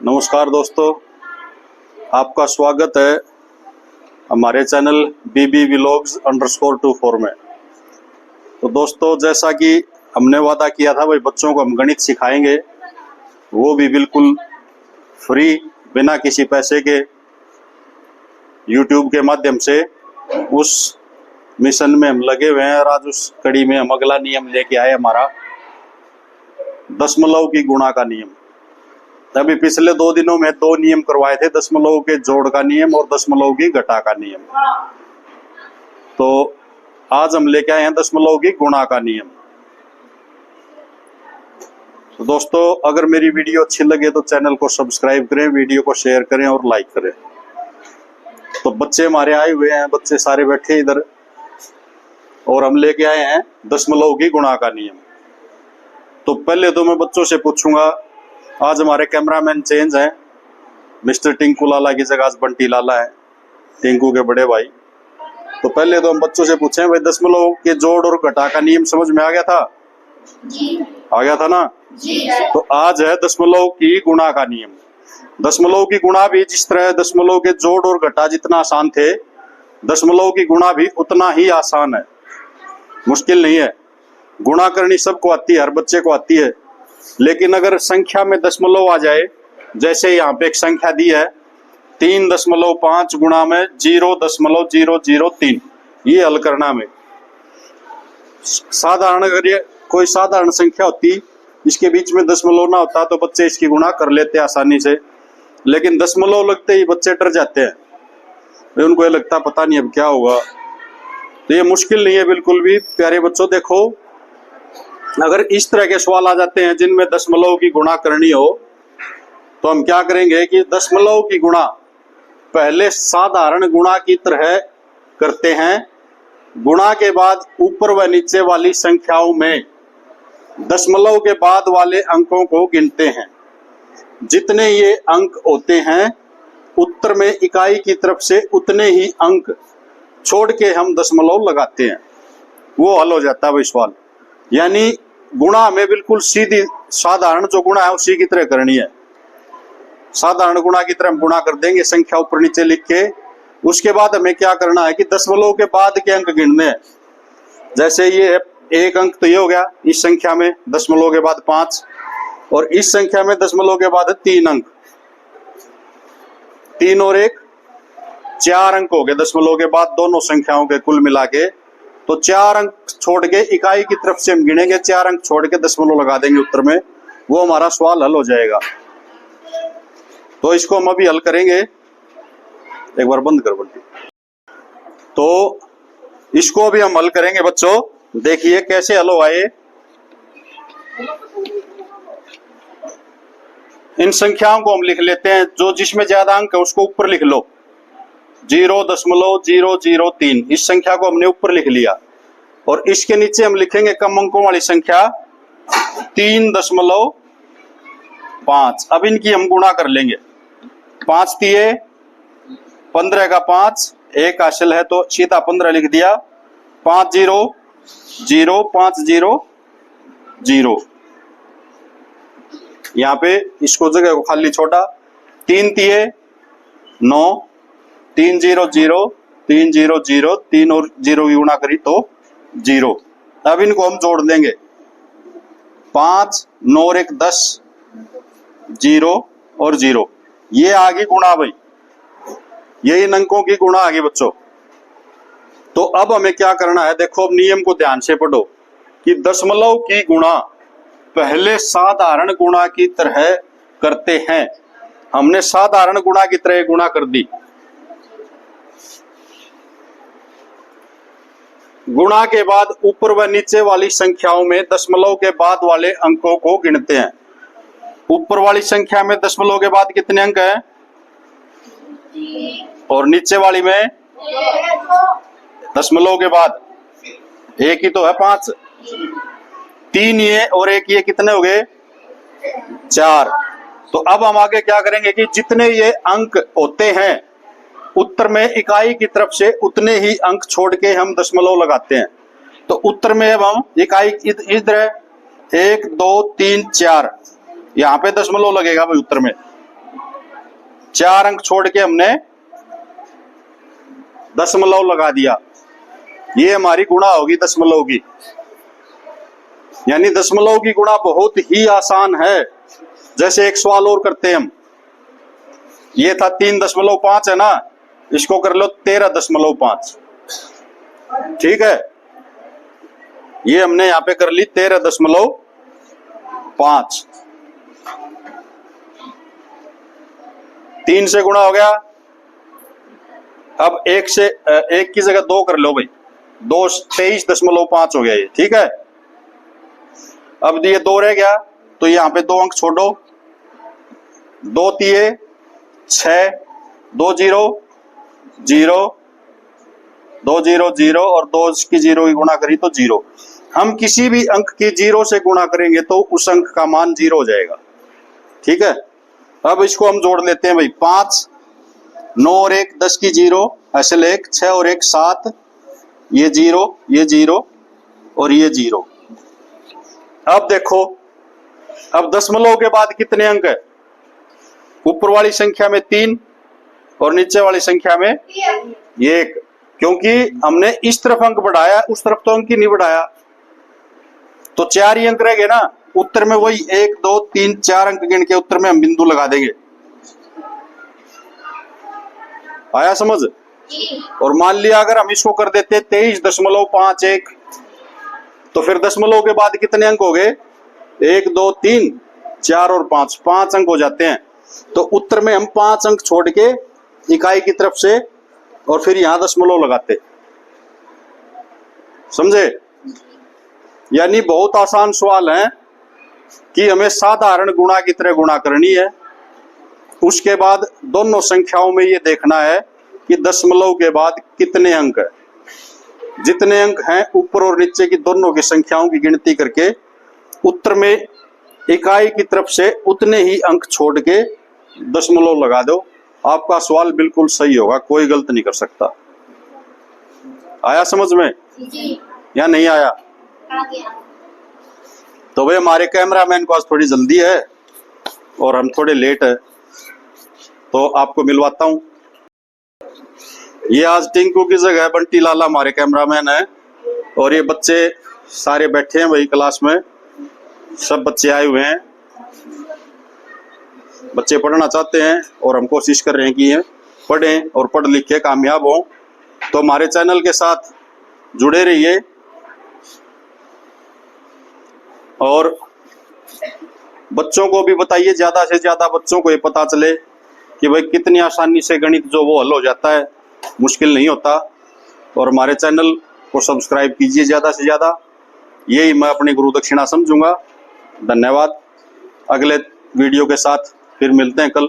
नमस्कार दोस्तों, आपका स्वागत है हमारे चैनल BB Vlogs _24 में। तो दोस्तों, जैसा कि हमने वादा किया था भाई बच्चों को हम गणित सिखाएंगे, वो भी बिल्कुल फ्री बिना किसी पैसे के YouTube के माध्यम से। उस मिशन में हम लगे हुए हैं और आज उस कड़ी में हम अगला नियम लेके आए, हमारा दशमलव की गुणा का नियम। अभी पिछले 2 दिनों में 2 नियम करवाए थे, दशमलव के जोड़ का नियम और दशमलव की घटा का नियम। तो आज हम लेके आए हैं दशमलव की गुणा का नियम। तो दोस्तों, अगर मेरी वीडियो अच्छी लगे तो चैनल को सब्सक्राइब करें, वीडियो को शेयर करें और लाइक करें। तो बच्चे हमारे आए हुए हैं, बच्चे सारे बैठे इधर, और हम लेके आए हैं दशमलव की गुणा का नियम। तो पहले तो मैं बच्चों से पूछूंगा, आज हमारे कैमरामैन चेंज हैं, मिस्टर टिंकू लाला की जगह आज बंटी लाला है, टिंकू के बड़े भाई। तो पहले तो हम बच्चों से पूछें भाई, दशमलव के जोड़ और घटा का नियम समझ में आ गया था? जी। आ गया था ना? जी। तो आज है दशमलव की गुणा का नियम। दशमलव की गुणा भी जिस तरह दशमलव के जोड़ और घटा जितना आसान थे, दशमलव की गुणा भी उतना ही आसान है, मुश्किल नहीं है। गुणा करनी सबको आती है, हर बच्चे को आती है। लेकिन अगर संख्या में दशमलव आ जाए, जैसे यहाँ पे एक संख्या दी है 3.5 गुणा में 0.003, ये हल करना में साधारण, अगर ये कोई साधारण संख्या होती, इसके बीच में दशमलव ना होता तो बच्चे इसकी गुणा कर लेते आसानी से। लेकिन दशमलव लगते ही बच्चे डर जाते हैं, उनको ये लगता पता नहीं अब क्या होगा। तो ये मुश्किल नहीं है बिल्कुल भी प्यारे बच्चों। देखो, अगर इस तरह के सवाल आ जाते हैं जिनमें दशमलव की गुणा करनी हो, तो हम क्या करेंगे कि दशमलव की गुणा पहले साधारण गुणा की तरह करते हैं। गुणा के बाद ऊपर व नीचे वाली संख्याओं में दशमलव के बाद वाले अंकों को गिनते हैं। जितने ये अंक होते हैं, उत्तर में इकाई की तरफ से उतने ही अंक छोड़ के हम दशमलव लगाते हैं, वो हल हो जाता है भाई सवाल। यानी गुणा में बिल्कुल सीधी साधारण जो गुणा है उसी की तरह करनी है। साधारण गुणा की तरह हम गुणा कर देंगे, संख्या ऊपर नीचे लिख के। उसके बाद हमें क्या करना है कि दशमलव के बाद के अंक गिनने हैं। जैसे ये एक अंक तो ये हो गया इस संख्या में, दशमलव के बाद 5, और इस संख्या में दशमलव के बाद 3 अंक, 3 और 1 4 अंक हो गए दशमलव के बाद दोनों संख्याओं के कुल मिला के। तो 4 अंक छोड़ के इकाई की तरफ से हम गिनेंगे, 4 अंक छोड़ के दशमलव लगा देंगे उत्तर में, वो हमारा सवाल हल हो जाएगा। तो इसको हम अभी हल करेंगे। एक बार बंद कर बंटी। तो इसको अभी हम हल करेंगे बच्चों, देखिए कैसे हल हुआ ये। इन संख्याओं को हम लिख लेते हैं, जो जिसमें ज्यादा अंक है उसको ऊपर लिख लो। 0.003 इस संख्या को हमने ऊपर लिख लिया, और इसके नीचे हम लिखेंगे कम अंकों वाली संख्या 3.5। अब इनकी हम गुणा कर लेंगे। 5 तिये 15 का 5, 1 हासिल है तो सीधा 15 लिख दिया। 5 0 0 5 0 0, यहाँ पे इसको जगह को खाली छोटा। 3 तिये 9, 3 0 0 3 0 0, 3 और 0 की गुणा करी तो 0। अब इनको हम जोड़ देंगे। 5 9 और 1 10, 0 और 0, ये आ गई गुणा भाई, ये इन अंकों की गुणा आ गई बच्चों। तो अब हमें क्या करना है, देखो अब नियम को ध्यान से पढ़ो कि दशमलव की गुणा पहले साधारण गुणा की तरह करते हैं। हमने साधारण गुणा की तरह गुणा कर दी। गुणा के बाद ऊपर व नीचे वाली संख्याओं में दशमलव के बाद वाले अंकों को गिनते हैं। ऊपर वाली संख्या में दशमलव के बाद कितने अंक हैं, और नीचे वाली में दशमलव के बाद 1 ही तो है, 5। 3 ये और 1 ये कितने हो गए, 4। तो अब हम आगे क्या करेंगे कि जितने ये अंक होते हैं उत्तर में इकाई की तरफ से उतने ही अंक छोड़ के हम दशमलव लगाते हैं। तो उत्तर में अब हम इकाई इधर है 1 2 3 4, यहाँ पे दशमलव लगेगा भाई उत्तर में। 4 अंक छोड़ के हमने दशमलव लगा दिया। ये हमारी गुणा होगी दशमलव की। यानी दशमलव की गुणा बहुत ही आसान है। जैसे एक सवाल और करते हैं हम। ये था 3.5 है ना, इसको कर लो 13.5। ठीक है, ये हमने यहां पे कर ली 13.5। 3 से गुणा हो गया। अब 1 की जगह 2 कर लो भाई, 23.5 हो गया ये। ठीक है, अब ये 2 रह गया तो यहां पे 2 अंक छोड़ो। 2 तिये 6, 2 0 0, 2 0 0 और 2 की 0 की गुणा करी तो 0। हम किसी भी अंक की 0 से गुणा करेंगे तो उस अंक का मान 0 हो जाएगा। ठीक है, अब इसको हम जोड़ लेते हैं भाई। 5, 9 और 1 10 की 0, असल 1, 6 और 1 7, ये 0, ये 0 और ये 0। अब देखो, अब दशमलव के बाद कितने अंक है? ऊपर वाली संख्या में 3 और नीचे वाली संख्या में 1, क्योंकि हमने इस तरफ अंक बढ़ाया, उस तरफ तो अंक ही नहीं बढ़ाया, तो 4 ही अंक रह गए ना। उत्तर में वही 1 2 3 4 अंक गिन के उत्तर में हम बिंदु लगा देंगे। आया समझ? और मान लिया अगर हम इसको कर देते 23.51, तो फिर दशमलव के बाद कितने अंक हो गए? 1 2 3 4 और 5, 5 अंक हो जाते हैं। तो उत्तर में हम 5 अंक छोड़ के इकाई की तरफ से और फिर यहां दशमलव लगाते। समझे? यानी बहुत आसान सवाल है कि हमें साधारण गुणा की तरह गुणा करनी है। उसके बाद दोनों संख्याओं में ये देखना है कि दशमलव के बाद कितने अंक है। जितने अंक हैं ऊपर और नीचे की दोनों की संख्याओं की गिनती करके उत्तर में इकाई की तरफ से उतने ही अंक छोड़ के दशमलव लगा दो। आपका सवाल बिल्कुल सही होगा, कोई गलत नहीं कर सकता। आया समझ में या नहीं आया? तो भाई हमारे कैमरामैन को आज थोड़ी जल्दी है और हम थोड़े लेट है, तो आपको मिलवाता हूं। ये आज टिंकू की जगह बंटी लाला हमारे कैमरामैन है, और ये बच्चे सारे बैठे हैं वही क्लास में। सब बच्चे आए हुए हैं, बच्चे पढ़ना चाहते हैं और हम कोशिश कर रहे हैं कि ये पढ़ें और पढ़ लिख के कामयाब हों। तो हमारे चैनल के साथ जुड़े रहिए और बच्चों को भी बताइए, ज्यादा से ज्यादा बच्चों को ये पता चले कि भाई कितनी आसानी से गणित जो वो हल हो जाता है, मुश्किल नहीं होता। और हमारे चैनल को सब्सक्राइब कीजिए ज्यादा से ज्यादा, यही मैं अपनी गुरु दक्षिणा समझूंगा। धन्यवाद। अगले वीडियो के साथ फिर मिलते हैं कल।